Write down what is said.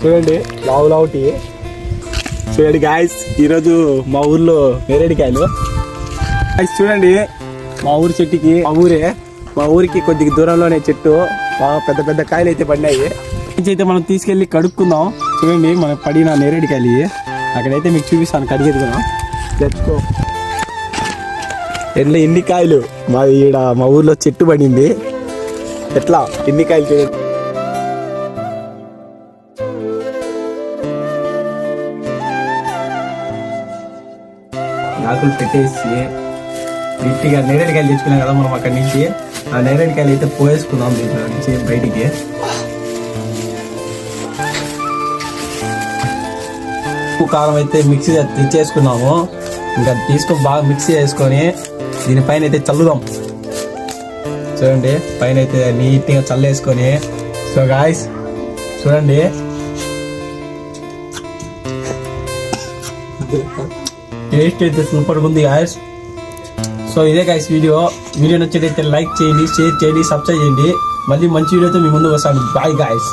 చూడండి లావు టీ. చూడండి గాయస్, ఈరోజు మా ఊర్లో నేరేడికాయలు. చూడండి మా ఊరి చెట్టుకి, మా ఊరికి కొద్దిగా దూరంలోనే చెట్టు బాగా పెద్ద పెద్ద కాయలు అయితే పడినాయి. అయితే మనం తీసుకెళ్ళి కడుక్కుందాం. చూడండి మనకు పడిన నేరేడికాయలు అక్కడైతే మీకు చూపిస్తాను, కడిగేది తెచ్చుకో. ఎన్ని కాయలు మా ఊర్లో చెట్టు పడింది. ఎట్లా ఎన్ని కాయలు చూడండి. ఆకులు పెట్టేసి నీట్గా నేరేడుకాయలు తెచ్చుకున్నాం కదా మనం అక్కడి నుంచి. ఆ నేరేడుకాయలు అయితే పోయేసుకున్నాం దీంట్లో నుంచి బయటికి. ఉప్పు కారం అయితే మిక్సీ తెచ్చేసుకున్నాము. ఇంకా తీసుకొని బాగా మిక్సీ చేసుకొని దీనిపైన అయితే చల్లుదాం. చూడండి పైన అయితే నీట్గా చల్లేసుకొని. సో గాయ్స్ చూడండి, టేస్ట్ అయితే సూపర్గా ఉంది గాయ్స్. సో ఇదే గాయ్స్ వీడియో నచ్చినట్లయితే లైక్ చేయండి, షేర్ చేయండి, సబ్స్క్రైబ్ చేయండి. మళ్ళీ మంచి వీడియోతో మీ ముందు వస్తాను. Bye guys.